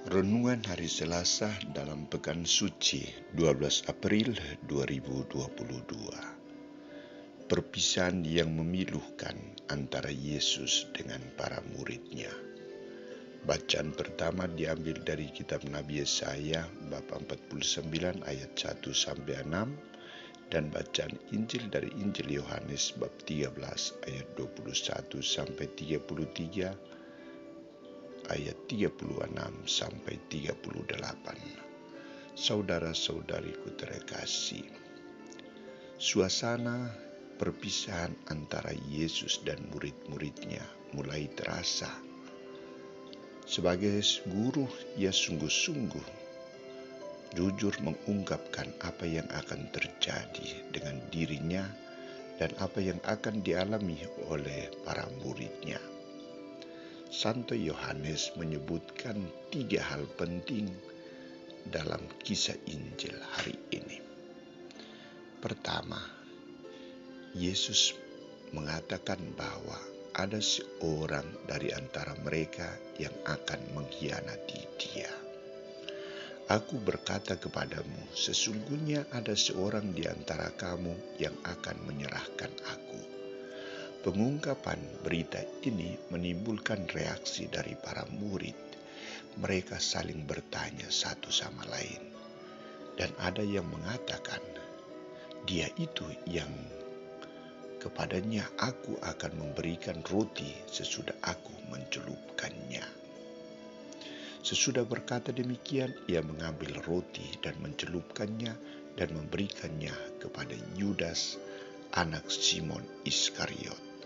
Renungan Hari Selasa dalam Pekan Suci 12 April 2022. Perpisahan yang memilukan antara Yesus dengan para muridnya. Bacaan pertama diambil dari kitab Nabi Yesaya bab 49 ayat 1-6 dan bacaan Injil dari Injil Yohanes bab 13 ayat 21-33 ayat 36-38. Saudara-saudariku terkasih, suasana perpisahan antara Yesus dan murid-muridnya mulai terasa. Sebagai guru, ia sungguh-sungguh jujur mengungkapkan apa yang akan terjadi dengan dirinya dan apa yang akan dialami oleh para muridnya. Santo Yohanes menyebutkan 3 hal penting dalam kisah Injil hari ini. Pertama, Yesus mengatakan bahwa ada seorang dari antara mereka yang akan mengkhianati Dia. Aku berkata kepadamu, sesungguhnya ada seorang di antara kamu yang akan menyerahkan aku. Pengungkapan berita ini menimbulkan reaksi dari para murid. Mereka saling bertanya satu sama lain. Dan ada yang mengatakan, dia itu yang kepadanya aku akan memberikan roti sesudah aku mencelupkannya. Sesudah berkata demikian, ia mengambil roti dan mencelupkannya dan memberikannya kepada Yudas, anak Simon Iskariot.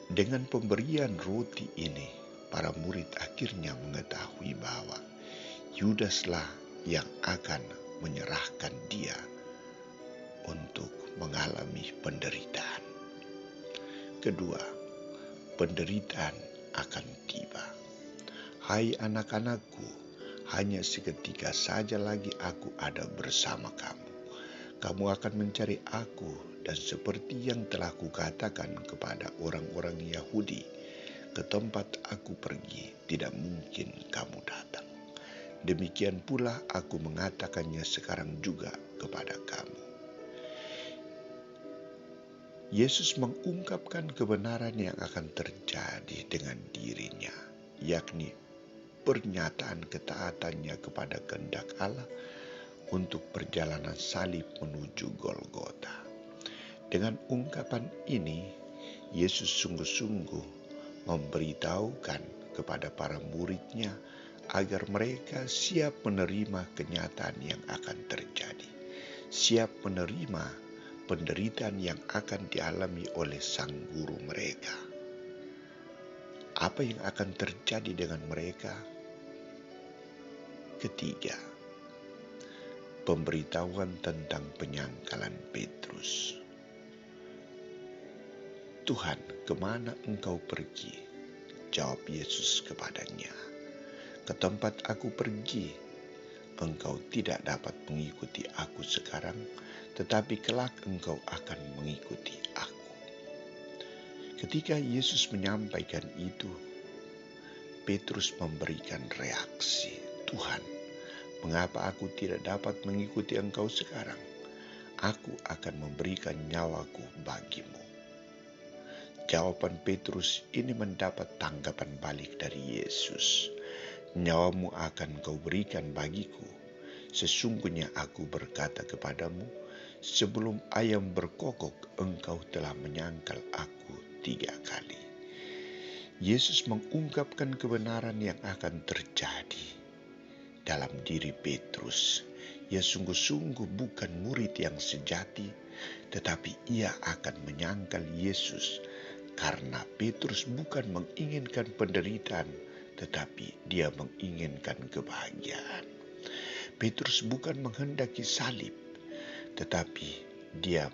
Dengan pemberian roti ini, para murid akhirnya mengetahui bahwa Yudaslah yang akan menyerahkan dia untuk mengalami penderitaan. Kedua, penderitaan akan tiba. Hai anak-anakku, hanya seketika saja lagi aku ada bersama kamu. Kamu akan mencari aku, dan seperti yang telah kukatakan kepada orang-orang Yahudi, ke tempat aku pergi tidak mungkin kamu datang. Demikian pula aku mengatakannya sekarang juga kepada kamu. Yesus mengungkapkan kebenaran yang akan terjadi dengan dirinya, yakni pernyataan ketaatannya kepada kehendak Allah untuk perjalanan salib menuju Golgota. Dengan ungkapan ini, Yesus sungguh-sungguh memberitahukan kepada para muridnya agar mereka siap menerima kenyataan yang akan terjadi, siap menerima penderitaan yang akan dialami oleh sang guru mereka. Apa yang akan terjadi dengan mereka? Ketiga, pemberitahuan tentang penyangkalan Petrus. Tuhan, kemana engkau pergi? Jawab Yesus kepadanya, ke tempat aku pergi, engkau tidak dapat mengikuti aku sekarang, tetapi kelak engkau akan mengikuti aku. Ketika Yesus menyampaikan itu, Petrus memberikan reaksi, Tuhan, mengapa aku tidak dapat mengikuti engkau sekarang? Aku akan memberikan nyawaku bagimu. Jawaban Petrus ini mendapat tanggapan balik dari Yesus. Nyawamu akan kau berikan bagiku. Sesungguhnya aku berkata kepadamu, sebelum ayam berkokok, engkau telah menyangkal aku 3 kali. Yesus mengungkapkan kebenaran yang akan terjadi dalam diri Petrus. Ia sungguh-sungguh bukan murid yang sejati, tetapi ia akan menyangkal Yesus karena Petrus bukan menginginkan penderitaan, tetapi dia menginginkan kebahagiaan. Petrus bukan menghendaki salib, tetapi dia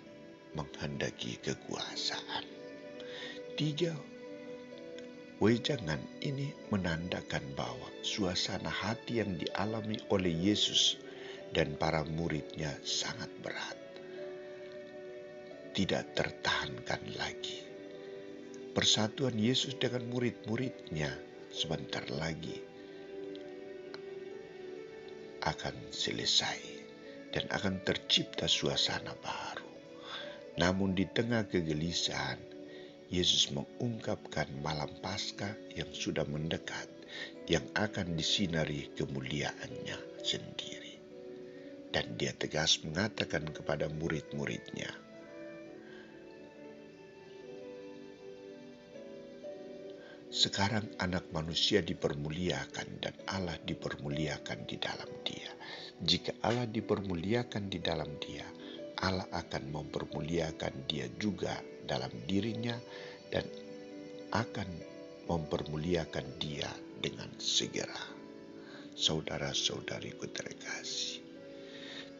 menghendaki kekuasaan. 3 wejangan ini menandakan bahwa suasana hati yang dialami oleh Yesus dan para muridnya sangat berat. Tidak tertahankan lagi. Persatuan Yesus dengan murid-muridnya sebentar lagi akan selesai dan akan tercipta suasana baru. Namun di tengah kegelisahan, Yesus mengungkapkan malam Paskah yang sudah mendekat, yang akan disinari kemuliaannya sendiri. Dan dia tegas mengatakan kepada murid-muridnya, sekarang anak manusia dipermuliakan dan Allah dipermuliakan di dalam dia. Jika Allah dipermuliakan di dalam dia, Allah akan mempermuliakan dia juga dalam dirinya dan akan mempermuliakan dia dengan segera. Saudara-saudariku terkasih,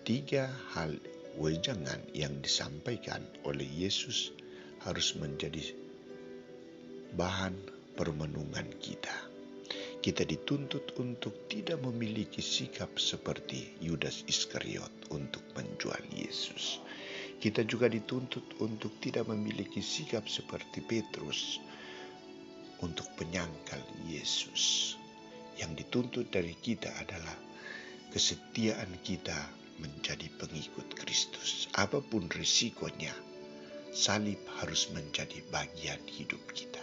3 hal wejangan yang disampaikan oleh Yesus harus menjadi bahan permenungan kita. Kita dituntut untuk tidak memiliki sikap seperti Yudas Iskariot untuk menjual Yesus. Kita juga dituntut untuk tidak memiliki sikap seperti Petrus untuk menyangkal Yesus. Yang dituntut dari kita adalah kesetiaan kita menjadi pengikut Kristus. Apapun risikonya, salib harus menjadi bagian hidup kita.